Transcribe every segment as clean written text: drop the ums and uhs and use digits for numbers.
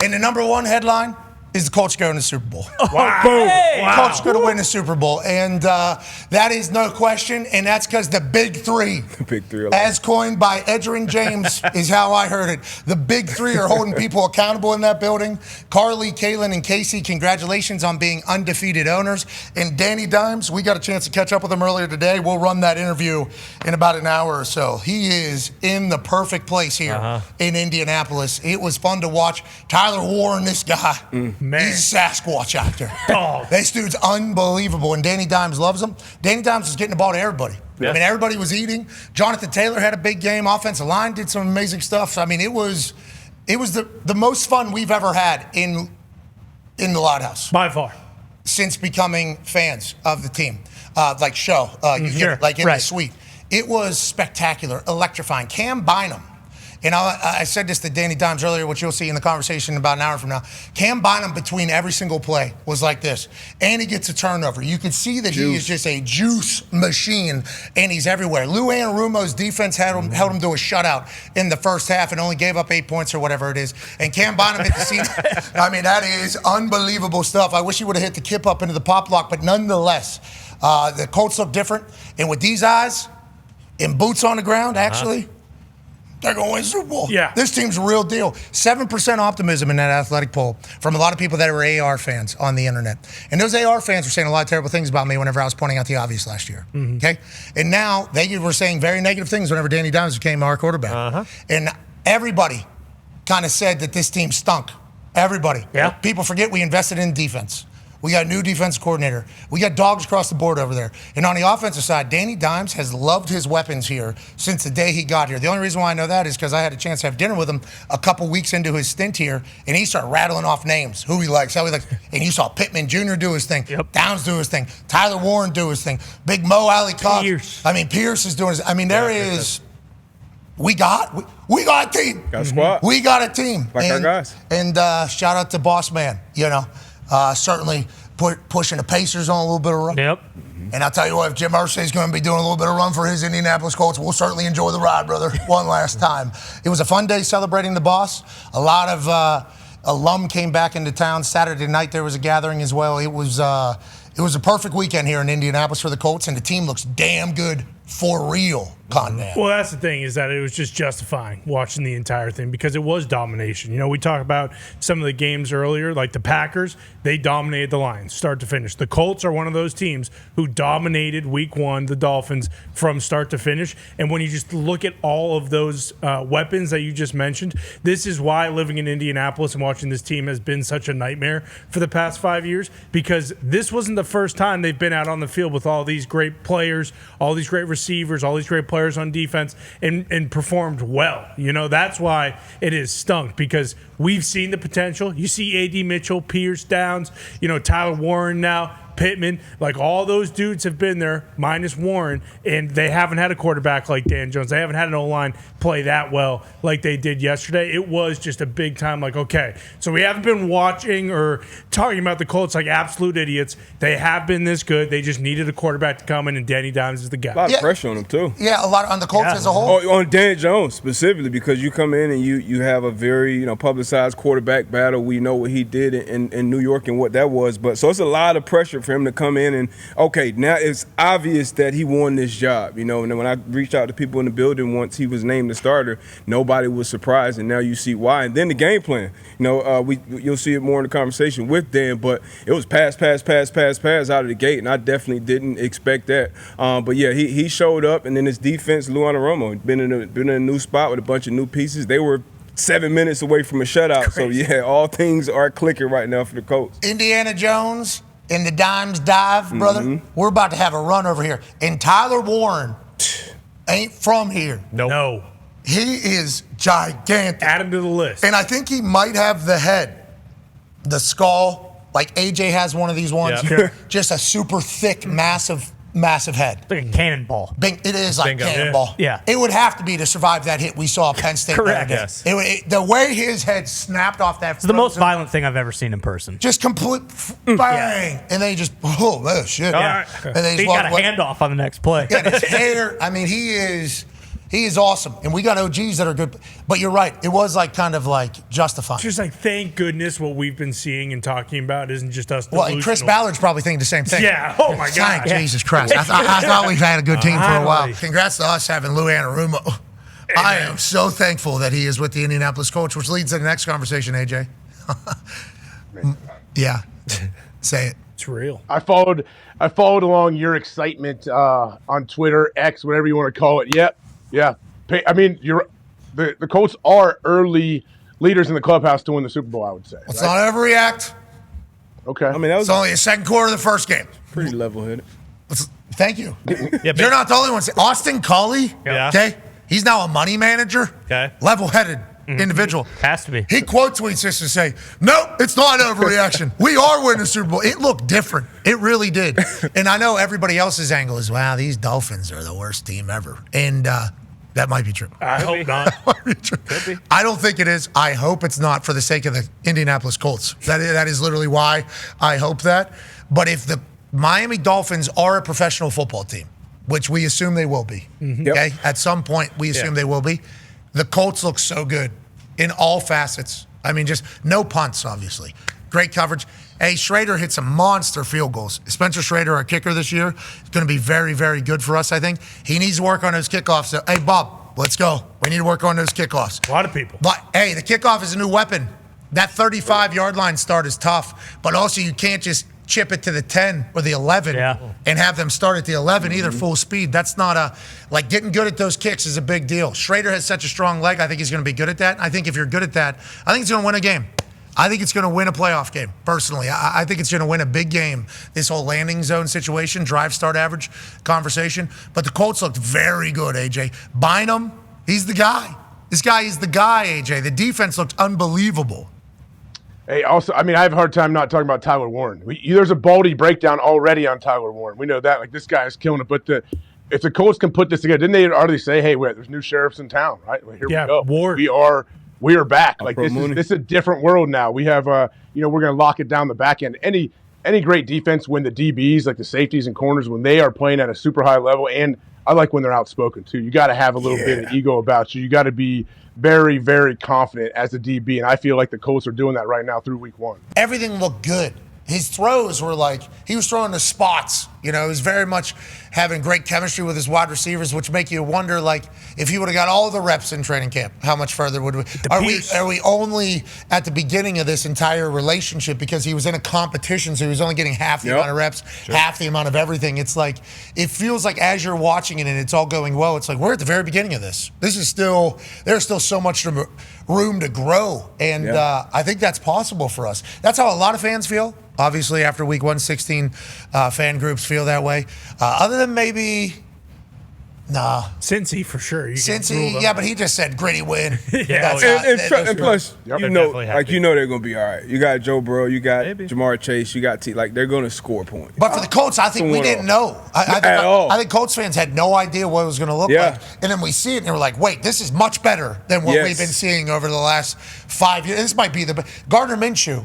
And the number one headline is the Colts going to the Super Bowl. Wow. Boom. Wow. Colts going to win the Super Bowl. And that is no question. And that's because the big three, as coined by Edgerrin James, is how I heard it. The big three are holding people accountable in that building. Carly, Kaylin, and Casey, congratulations on being undefeated owners. And Danny Dimes, we got a chance to catch up with him earlier today. We'll run that interview in about an hour or so. He is in the perfect place here in Indianapolis. It was fun to watch. Tyler Warren, this guy. Man. He's a Sasquatch out there. Oh. This dude's unbelievable, and Danny Dimes loves him. Danny Dimes was getting the ball to everybody. Yeah. I mean, everybody was eating. Jonathan Taylor had a big game. Offensive line did some amazing stuff. So, I mean, it was the most fun we've ever had in the Loud House. By far. Since becoming fans of the team. Like show. Sure. Like in the suite. It was spectacular, electrifying. Cam Bynum. And I said this to Danny Dimes earlier, which you'll see in the conversation about an hour from now. Cam Bynum, between every single play, was like this. And he gets a turnover. You can see that he is just a juice machine, and he's everywhere. Lou Anarumo's defense held him to a shutout in the first half and only gave up 8 points or whatever it is. And Cam Bynum hit the scene. I mean, that is unbelievable stuff. I wish he would have hit the kip up into the pop lock, but nonetheless, the Colts look different. And with these eyes and boots on the ground, actually, they're going to win the Super Bowl. Yeah. This team's a real deal. 7% optimism in that athletic poll from a lot of people that were AR fans on the internet. And those AR fans were saying a lot of terrible things about me whenever I was pointing out the obvious last year. Okay? And now they were saying very negative things whenever Danny Dimes became our quarterback. And everybody kind of said that this team stunk. Everybody. Yeah. People forget we invested in defense. We got a new defense coordinator. We got dogs across the board over there. And on the offensive side, Danny Dimes has loved his weapons here since the day he got here. The only reason why I know that is because I had a chance to have dinner with him a couple weeks into his stint here, and he started rattling off names, who he likes, how he likes. And you saw Pittman Jr. do his thing, Downs do his thing, Tyler Warren do his thing, Big Mo Alley Cox. Pierce is doing his. I mean, there is. We got a team. Got a squad. We got a team. Like our guys. And shout out to Boss Man, certainly pushing the Pacers on a little bit of run. Yep. And I'll tell you what, if Jim Irsay's going to be doing a little bit of run for his Indianapolis Colts, we'll certainly enjoy the ride, brother, one last time. It was a fun day celebrating the boss. A lot of alum came back into town. Saturday night there was a gathering as well. It was a perfect weekend here in Indianapolis for the Colts, and the team looks damn good for real, Conman. Well, that's the thing, is that it was just justifying watching the entire thing because it was domination. We talked about some of the games earlier, like the Packers, they dominated the Lions start to finish. The Colts are one of those teams who dominated week one, the Dolphins, from start to finish. And when you just look at all of those weapons that you just mentioned, this is why living in Indianapolis and watching this team has been such a nightmare for the past 5 years, because this wasn't the first time they've been out on the field with all these great players, all these great receivers, all these great players on defense, and performed well. That's why it is stunk, because we've seen the potential. You see A.D. Mitchell, Pierce, Downs, Tyler Warren now, Pittman, like all those dudes have been there, minus Warren, and they haven't had a quarterback like Dan Jones. They haven't had an O-line play that well like they did yesterday. It was just a big time, like, okay, so we haven't been watching or talking about the Colts like absolute idiots. They have been this good. They just needed a quarterback to come in, and Danny Dimes is the guy. A lot of pressure on them, too. Yeah, a lot on the Colts as a whole. On Dan Jones specifically, because you come in and you have a very publicized quarterback battle. We know what he did in New York and what that was. But so it's a lot of pressure for him to come in and, okay, now it's obvious that he won this job. And then when I reached out to people in the building once he was named the starter, nobody was surprised, and now you see why. And then the game plan. You'll see it more in the conversation with Dan, but it was pass out of the gate, and I definitely didn't expect that. But yeah, he showed up, and then his defense, Lou Anarumo, been in a new spot with a bunch of new pieces. They were 7 minutes away from a shutout. Crazy. So yeah, all things are clicking right now for the Colts. Indiana Jones and the Dimes dive, brother. We're about to have a run over here. And Tyler Warren ain't from here. No. He is gigantic. Add him to the list. And I think he might have the head, the skull, like AJ has one of these ones. Yeah. Just a super thick, massive head. Like a cannonball. It is like Bingo. cannonball. Yeah. It would have to be to survive that hit we saw at Penn State. Correct. Yes. The way his head snapped off that. It's the most violent thing I've ever seen in person. Just complete bang. Yeah. And then he just, shit. Yeah. And then he got a handoff on the next play. Yeah, his hair, he is He is awesome, and we got OGs that are good. But you're right; it was like kind of like justifying. Just like, thank goodness what we've been seeing and talking about isn't just us. Well, and Chris Ballard's probably thinking the same thing. Yeah. Oh my God. Jesus Christ! I thought we've had a good team for a while. Congrats to us having Lou Anarumo. I am so thankful that he is with the Indianapolis Colts, which leads to the next conversation. AJ. Yeah. Say it. It's real. I followed along your excitement on Twitter, X, whatever you want to call it. Yep. Yeah. I mean, the Colts are early leaders in the clubhouse to win the Super Bowl, I would say. Let's not overreact. Okay. I mean, that was It's only the second quarter of the first game. pretty level-headed. Thank you. Yeah, You're not the only one. Austin Culley, Yeah. okay? He's now a money manager. Okay. Level-headed individual. Has to be. He quote tweets this to say, nope, it's not an overreaction. We are winning the Super Bowl. It looked different. It really did. And I know everybody else's angle is, wow, these Dolphins are the worst team ever. And that might be true. I hope not. I don't think it is. I hope it's not for the sake of the Indianapolis Colts. That is literally why I hope that. But if the Miami Dolphins are a professional football team, which we assume they will be, okay? At some point, we assume they will be. The Colts look so good in all facets. I mean, just no punts, obviously. Great coverage. Hey, Schrader hit some monster field goals. Spencer Schrader, our kicker this year, is going to be very, very good for us, I think. He needs to work on those kickoffs. So, hey, Bob, let's go. We need to work on those kickoffs. A lot of people. But, hey, the kickoff is a new weapon. That 35-yard line start is tough. But also, you can't just chip it to the 10 or the 11 and have them start at the 11 either full speed. That's not getting good at those kicks is a big deal. Schrader has such a strong leg. I think he's going to be good at that. I think if you're good at that, I think he's going to win a game. I think it's going to win a playoff game, personally. I think it's going to win a big game, this whole landing zone situation, drive, start, average conversation. But the Colts looked very good, AJ. Bynum, he's the guy. This guy is the guy, AJ. The defense looked unbelievable. Hey, also, I mean, I have a hard time not talking about Tyler Warren. There's a Baldy breakdown already on Tyler Warren. We know that. Like, this guy is killing it. But if the Colts can put this together, didn't they already say, hey, wait, there's new sheriffs in town, right? Well, here we go. Ward. We are back. Like, this is a different world now. We have, we're going to lock it down the back end. Any great defense, when the DBs, like the safeties and corners, when they are playing at a super high level, and I like when they're outspoken too. You got to have a little bit of ego about you. You got to be very, very confident as a DB, and I feel like the Colts are doing that right now through week one. Everything looked good. His throws were like, he was throwing the spots. You know, he was very much having great chemistry with his wide receivers, which make you wonder, like, if he would have got all the reps in training camp, how much further would we? Are we only at the beginning of this entire relationship because he was in a competition, so he was only getting half the amount of reps, half the amount of everything? It's like, it feels like as you're watching it and it's all going well, it's like we're at the very beginning of this. There's still so much room to grow, and I think that's possible for us. That's how a lot of fans feel. Obviously, after week 116, fan groups feel that way. Other than maybe, Cincy for sure. Cincy, but he just said gritty win. And plus, you know they're going to be all right. You got Joe Burrow, you got Jamar Chase, you got like they're going to score points. But for the Colts, I think we didn't know. I think Colts fans had no idea what it was going to look like. And then we see it and they were like, wait, this is much better than what we've been seeing over the last 5 years. This might be Gardner Minshew.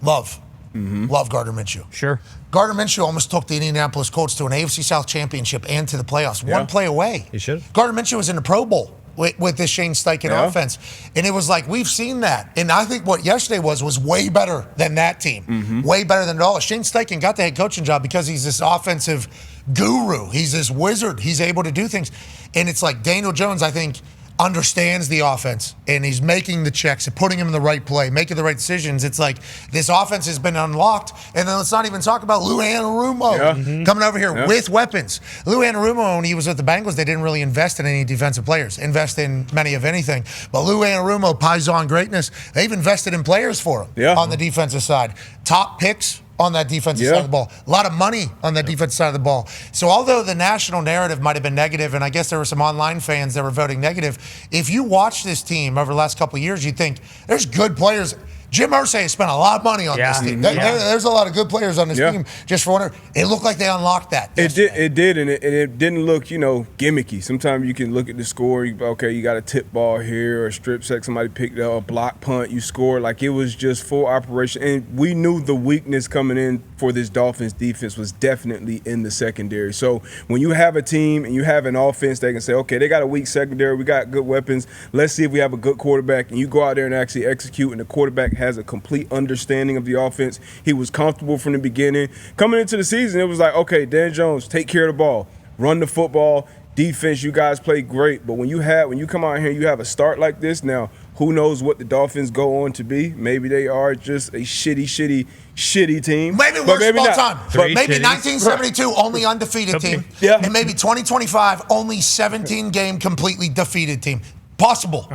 Love Gardner Minshew. Sure. Gardner Minshew almost took the Indianapolis Colts to an AFC South championship and to the playoffs. One play away. He should. Gardner Minshew was in the Pro Bowl with this Shane Steichen offense. And it was like, we've seen that. And I think what yesterday was way better than that team. Way better than it all. Shane Steichen got the head coaching job because he's this offensive guru. He's this wizard. He's able to do things. And it's like Daniel Jones, I think, understands the offense, and he's making the checks and putting him in the right play, making the right decisions. It's like this offense has been unlocked, and then let's not even talk about Lou Anarumo coming over here with weapons. Lou Anarumo, when he was with the Bengals, they didn't really invest in any defensive players, invest in many of anything. But Lou Anarumo, Paisan greatness, they've invested in players for him on the defensive side. Top picks on that defensive side of the ball. A lot of money on that defensive side of the ball. So although the national narrative might have been negative, and I guess there were some online fans that were voting negative, if you watch this team over the last couple of years, you think there's good players. Jim Irsay has spent a lot of money on this team. There's a lot of good players on this team. Just for whatever, it looked like they unlocked that. It did, and it didn't look, gimmicky. Sometimes you can look at the score. You got a tip ball here or a strip sack. Somebody picked up a block punt. You scored. Like, it was just full operation. And we knew the weakness coming in for this Dolphins defense was definitely in the secondary. So when you have a team and you have an offense that can say, okay, they got a weak secondary. We got good weapons. Let's see if we have a good quarterback. And you go out there and actually execute, and the quarterback has a complete understanding of the offense. He was comfortable from the beginning. Coming into the season, it was like, okay, Dan Jones, take care of the ball, run the football, defense. You guys play great, but when you come out here and you have a start like this, now who knows what the Dolphins go on to be? Maybe they are just a shitty team. Maybe worst of all time. Maybe 1972 only undefeated team, and maybe 2025 only 17 game completely defeated team. Possible.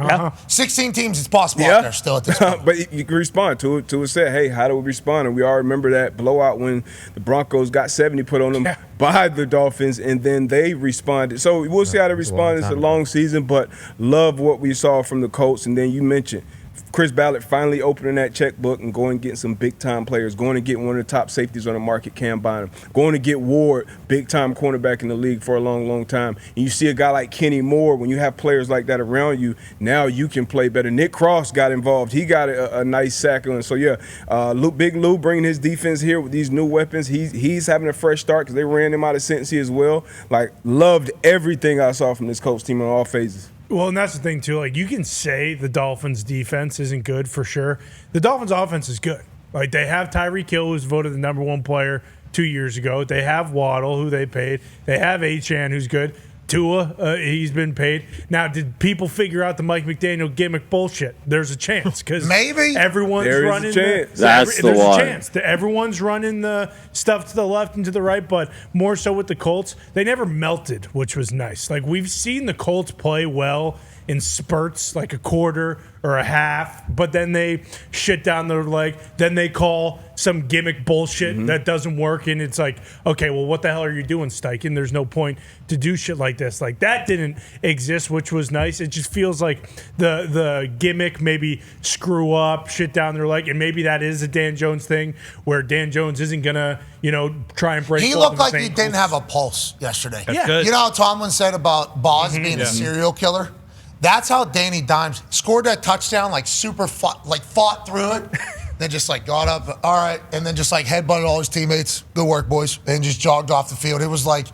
16 teams, it's possible out there still at this point. But you can respond to it. Said, hey, how do we respond? And we all remember that blowout when the Broncos got 70 put on them by the Dolphins, and then they responded. So we'll see how they respond. It's a long season, but love what we saw from the Colts. And then you mentioned Chris Ballard finally opening that checkbook and going and getting some big-time players, going to get one of the top safeties on the market, Cam Bynum, going to get Ward, big-time cornerback in the league for a long, long time. And you see a guy like Kenny Moore, when you have players like that around you, now you can play better. Nick Cross got involved. He got a nice sack. And so, Big Lou bringing his defense here with these new weapons. He's having a fresh start because they ran him out of Cincy as well. Like, loved everything I saw from this Colts team on all phases. Well, and that's the thing, too. Like, you can say the Dolphins' defense isn't good for sure. The Dolphins' offense is good. Like, they have Tyreek Hill, who's voted the #1 player 2 years ago. They have Waddle, who they paid. They have Achane, who's good. Tua, he's been paid. Now, did people figure out the Mike McDaniel gimmick bullshit? There's a chance because maybe everyone's running. That's the there's one. a chance that everyone's running the stuff to the left and to the right, but more so with the Colts, they never melted, which was nice. Like, we've seen the Colts play well in spurts, like a quarter or a half, but then they shit down their leg. Then they call some gimmick bullshit that doesn't work, and it's like, okay, well, what the hell are you doing, Steichen? There's no point to do shit like this. Like, that didn't exist, which was nice. It just feels like the gimmick maybe screw up, shit down their leg, and maybe that is a Dan Jones thing where Dan Jones isn't gonna, try and break. He looked like he didn't have a pulse yesterday. Yeah. You know how Tomlin said about Boz being a serial killer? That's how Danny Dimes scored that touchdown, like fought through it, then just like got up, all right, and then just like headbutted all his teammates. Good work, boys, and just jogged off the field. It was like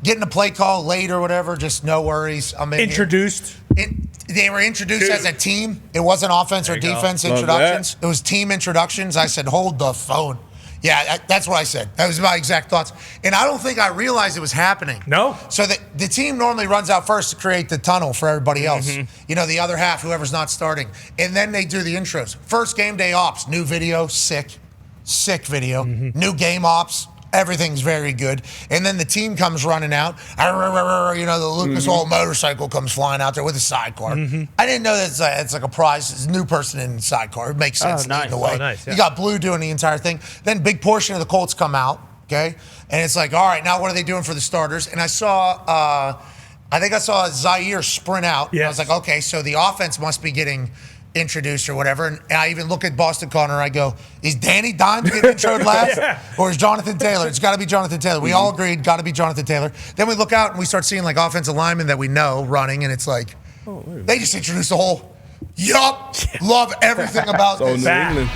getting a play call late or whatever, just no worries. I mean, introduced. They were introduced as a team. It wasn't offense or defense introductions. It was team introductions. I said, hold the phone. Yeah, that's what I said. That was my exact thoughts. And I don't think I realized it was happening. No. So the team normally runs out first to create the tunnel for everybody else. The other half, whoever's not starting. And then they do the intros. First game day ops, new video, sick video. New game ops, everything's very good. And then the team comes running out. The Lucas Oil motorcycle comes flying out there with a sidecar. I didn't know that it's like a prize. It's a new person in the sidecar. It makes sense in a way. Nice, yeah. You got Blue doing the entire thing. Then big portion of the Colts come out, okay? And it's like, all right, now what are they doing for the starters? And I saw Zaire sprint out. Yes. I was like, okay, so the offense must be getting introduced or whatever. And I even look at Boston Connor. I go, is Danny Dimes getting introed last? Or is Jonathan Taylor? It's got to be Jonathan Taylor. We all agreed, got to be Jonathan Taylor. Then we look out and we start seeing like offensive linemen that we know running, and it's like, they just introduced the whole, love everything about this. New England.